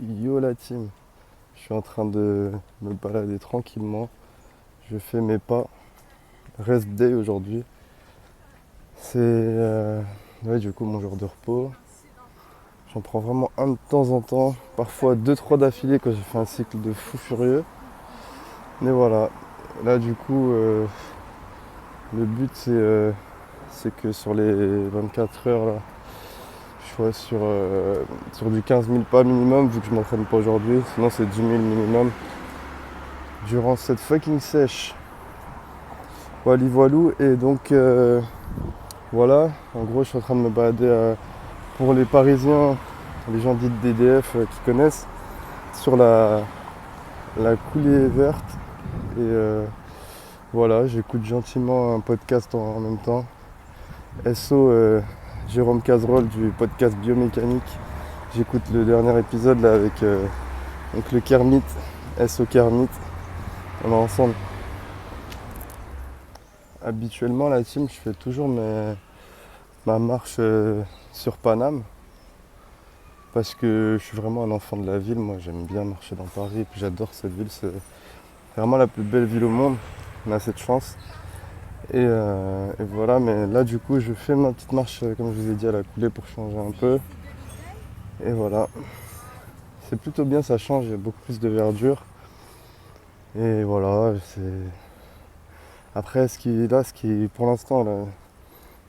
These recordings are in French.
Yo la team, je suis en train de me balader tranquillement. Je fais mes pas. Rest day aujourd'hui. C'est ouais, du coup mon jour de repos. J'en prends vraiment un de temps en temps, parfois deux trois d'affilée quand j'ai fait un cycle de fou furieux. Mais voilà, là du coup le but c'est que sur les 24 heures là, je sois sur du 15 000 pas minimum vu que je m'entraîne pas aujourd'hui. Sinon c'est 10 000 minimum durant cette fucking sèche. Voilà, voilou. Et donc, voilà, en gros, je suis en train de me balader pour les Parisiens, les gens dits DDF qui connaissent, sur la coulée verte. Et voilà, j'écoute gentiment un podcast en même temps. SO Jérôme Cazerolle du podcast Biomécanique. J'écoute le dernier épisode là avec donc le Kermit, SO Kermit. On est ensemble. Habituellement, la team, je fais toujours ma marche sur Paname parce que je suis vraiment un enfant de la ville. Moi, j'aime bien marcher dans Paris et puis j'adore cette ville. C'est vraiment la plus belle ville au monde. On a cette chance. Et voilà, mais là, du coup, je fais ma petite marche, comme je vous ai dit, à la coulée pour changer un peu. Et voilà, c'est plutôt bien, ça change, il y a beaucoup plus de verdure. Et voilà, c'est. Après, pour l'instant, là,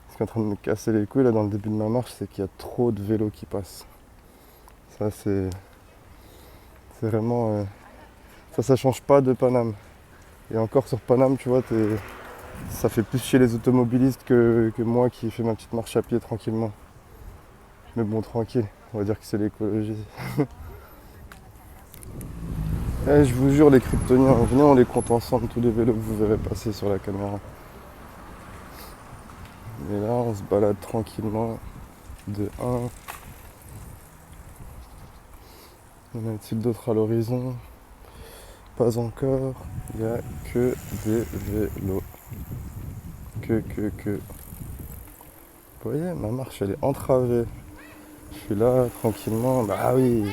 ce qui est en train de me casser les couilles là, dans le début de ma marche, c'est qu'il y a trop de vélos qui passent. Ça, c'est vraiment. Ça change pas de Paname. Et encore sur Paname, tu vois, ça fait plus chier les automobilistes que moi qui fais ma petite marche à pied tranquillement. Mais bon, tranquille, on va dire que c'est l'écologie. Je vous jure, les kryptoniens, venez, on les compte ensemble, tous les vélos que vous verrez passer sur la caméra. Et là, on se balade tranquillement de 1. Y en a-t-il d'autres à l'horizon? Pas encore. Il n'y a que des vélos. Que. Vous voyez, ma marche, elle est entravée. Je suis là, tranquillement. Bah oui.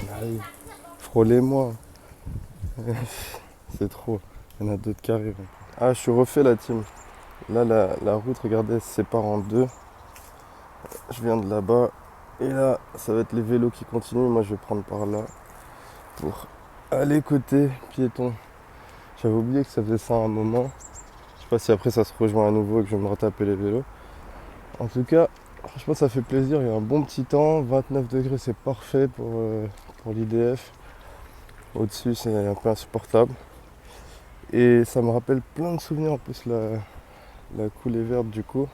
Frôlez-moi. C'est trop. Il y en a d'autres qui arrivent. Ah, je suis refait la team. Là, la route, regardez, elle se sépare en deux. Je viens de là-bas. Et là, ça va être les vélos qui continuent. Moi, je vais prendre par là pour aller côté piéton. J'avais oublié que ça faisait ça à un moment. Je sais pas si après ça se rejoint à nouveau et que je vais me retaper les vélos. En tout cas, franchement, ça fait plaisir. Il y a un bon petit temps. 29 degrés, c'est parfait pour l'IDF. Au-dessus, c'est un peu insupportable. Et ça me rappelle plein de souvenirs en plus, la coulée verte du coup.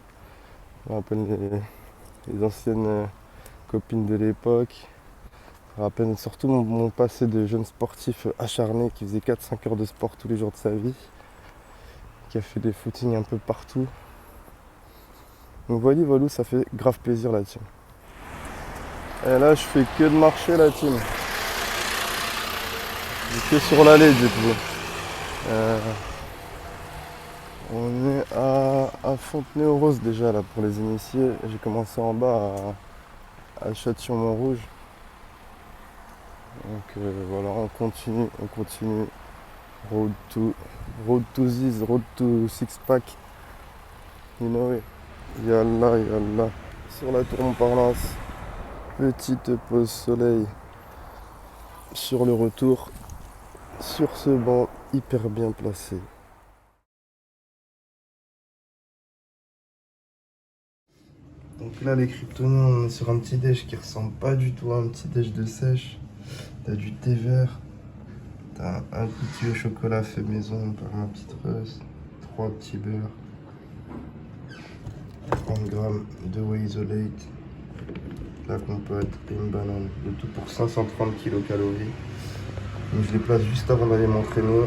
Ça me rappelle les anciennes copines de l'époque. Ça me rappelle surtout mon passé de jeune sportif acharné qui faisait 4-5 heures de sport tous les jours de sa vie. Qui a fait des footings un peu partout. Donc voilà, ça fait grave plaisir la team. Et là, je fais que de marcher la team. Je suis que sur l'allée du coup. Euh, on est à Fontenay-aux-Roses déjà là pour les initiés. J'ai commencé en bas à Châtillon-Montrouge. Donc voilà, on continue. Road to this, road to six pack. You know it. Yallah. Sur la tour Montparnasse. Petite pause soleil sur le retour. Sur ce banc hyper bien placé. Donc là, les kryptoniens, on est sur un petit déj qui ressemble pas du tout à un petit déj de sèche. T'as du thé vert, t'as un petit au chocolat fait maison par ma petite Reuse, 3 petits beurres, 30 grammes de whey isolate, la compote et une banane. Le tout pour 530 kilocalories. Donc je les place juste avant d'aller m'entraîner.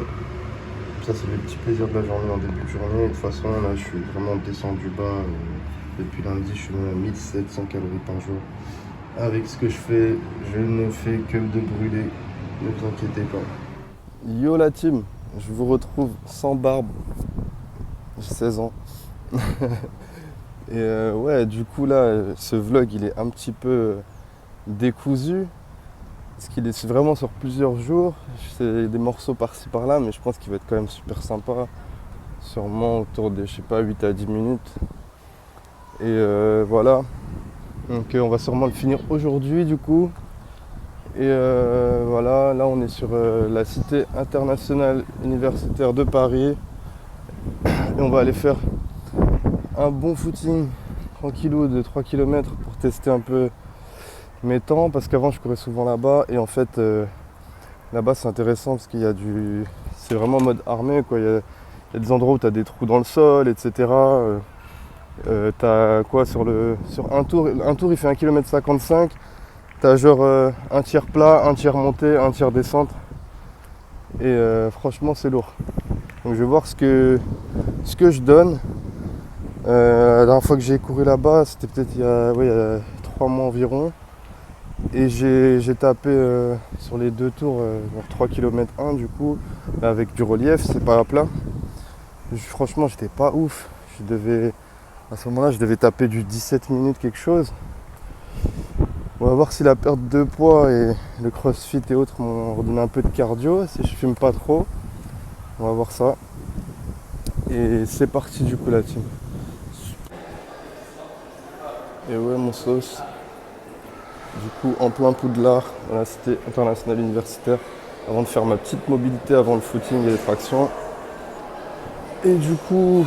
Ça, c'est le petit plaisir de la journée en début de journée. Et de toute façon, là, je suis vraiment descendu bas. Depuis lundi, je suis à 1700 calories par jour. Avec ce que je fais, je ne fais que de brûler. Ne vous inquiétez pas. Yo la team, je vous retrouve sans barbe. J'ai 16 ans. Et ouais, du coup là, ce vlog, il est un petit peu décousu. Parce qu'il est vraiment sur plusieurs jours. C'est des morceaux par-ci par-là, mais je pense qu'il va être quand même super sympa. Sûrement autour de, je sais pas, 8 à 10 minutes. Et voilà. Donc on va sûrement le finir aujourd'hui du coup. Et voilà, là on est sur la cité internationale universitaire de Paris. Et on va aller faire un bon footing tranquillou de 3 km pour tester un peu mes temps. Parce qu'avant je courais souvent là-bas. Et en fait là-bas c'est intéressant parce qu'il y a du... C'est vraiment mode armé quoi. Il y a des endroits où tu as des trous dans le sol, etc. T'as quoi sur un tour il fait 1,55 km. T'as genre un tiers plat, un tiers montée, un tiers descente. Et franchement c'est lourd. Donc je vais voir ce que je donne. La dernière fois que j'ai couru là-bas, c'était peut-être il y a 3 mois environ. Et j'ai tapé sur les 2 tours, vers 3 km 1 du coup, avec du relief, c'est pas à plat. Franchement j'étais pas ouf. À ce moment-là je devais taper du 17 minutes quelque chose. On va voir si la perte de poids et le crossfit et autres m'ont redonné un peu de cardio, si je fume pas trop. On va voir ça. Et c'est parti du coup la team. Et ouais mon sauce. Du coup en plein Poudlard, dans la cité internationale universitaire, avant de faire ma petite mobilité avant le footing et les tractions. Et du coup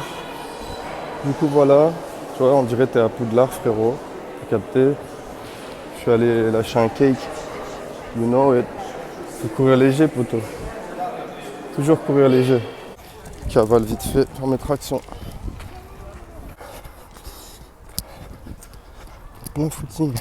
voilà, tu vois on dirait que t'es à Poudlard frérot, t'as capté. Je suis allé lâcher un cake. You know it. Faut courir léger, poteau. Toujours courir léger. Cavale vite fait, faire mes tractions. Bon footing.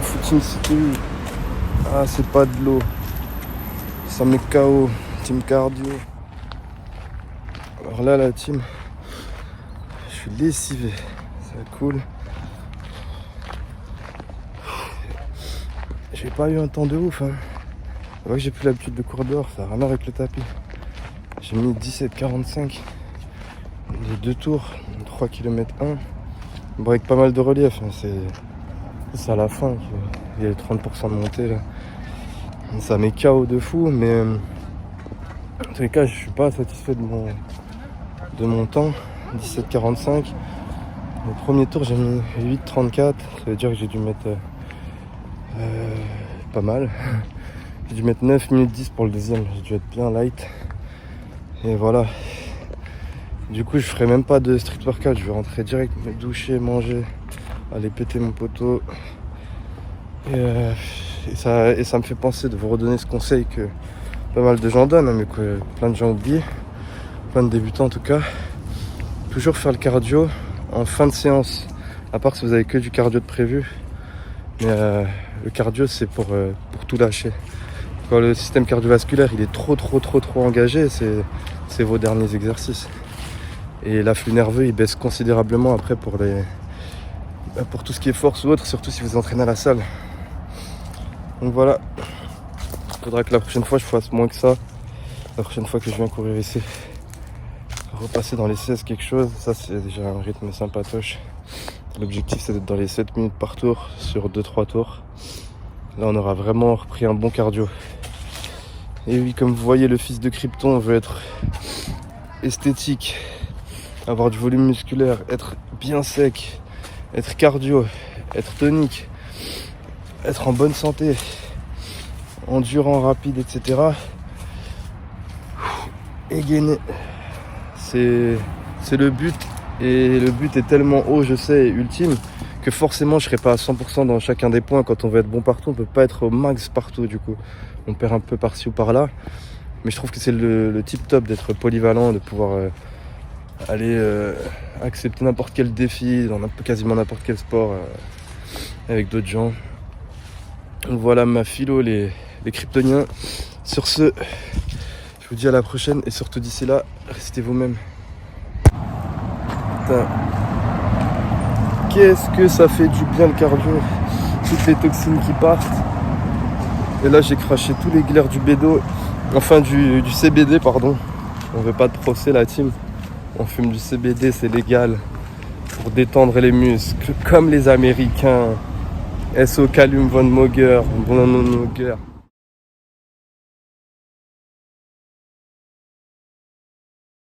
Footing c'était où? Ah c'est pas de l'eau. Ça met KO. Team cardio. Alors là la team. Je suis lessivé. Ça coule. J'ai pas eu un temps de ouf hein. C'est vrai que j'ai plus l'habitude de courir dehors, ça a rien à voir avec le tapis. J'ai mis 17,45 les 2 tours, 3 km 1. Bon, avec pas mal de relief, hein. C'est à la fin qu'il y a les 30% de montée là. Ça met KO de fou, mais en tous les cas je suis pas satisfait de mon temps. 17,45. Le premier tour j'ai mis 8,34. Ça veut dire que j'ai dû mettre pas mal. J'ai dû mettre 9 minutes 10 pour le deuxième. J'ai dû être bien light. Et voilà. Du coup je ferai même pas de street workout. Je vais rentrer direct, me doucher, manger, aller péter mon poteau. Et ça me fait penser de vous redonner ce conseil que pas mal de gens donnent, hein, mais que plein de gens oublient. Plein de débutants en tout cas. Toujours faire le cardio en fin de séance. À part si vous avez que du cardio de prévu. Mais le cardio c'est pour tout lâcher. Quand le système cardiovasculaire il est trop engagé, c'est vos derniers exercices. Et l'afflux nerveux il baisse considérablement après pour tout ce qui est force ou autre, surtout si vous entraînez à la salle. Donc voilà, il faudra que la prochaine fois je fasse moins que ça. La prochaine fois que je viens courir ici, repasser dans les 16 quelque chose, ça c'est déjà un rythme sympatoche. L'objectif c'est d'être dans les 7 minutes par tour sur 2-3 tours. Là on aura vraiment repris un bon cardio. Et oui, comme vous voyez, le fils de Krypton veut être esthétique, avoir du volume musculaire, être bien sec, être cardio, être tonique, être en bonne santé, endurant, rapide, etc. Et gainer. C'est le but. Et le but est tellement haut, je sais, et ultime, que forcément je serai pas à 100% dans chacun des points. Quand on veut être bon partout, on peut pas être au max partout du coup. On perd un peu par-ci ou par-là. Mais je trouve que c'est le tip top d'être polyvalent, de pouvoir aller accepter n'importe quel défi dans quasiment n'importe quel sport avec d'autres gens. Donc voilà ma philo, les kryptoniens. Sur ce, je vous dis à la prochaine et surtout d'ici là, restez vous-même. Putain. Qu'est-ce que ça fait du bien le cardio. Toutes les toxines qui partent. Et là j'ai craché tous les glaires du bédo, enfin du CBD pardon. On veut pas de procès la team. On fume du CBD, c'est légal. Pour détendre les muscles, comme les Américains. S.O. Callum von Moger.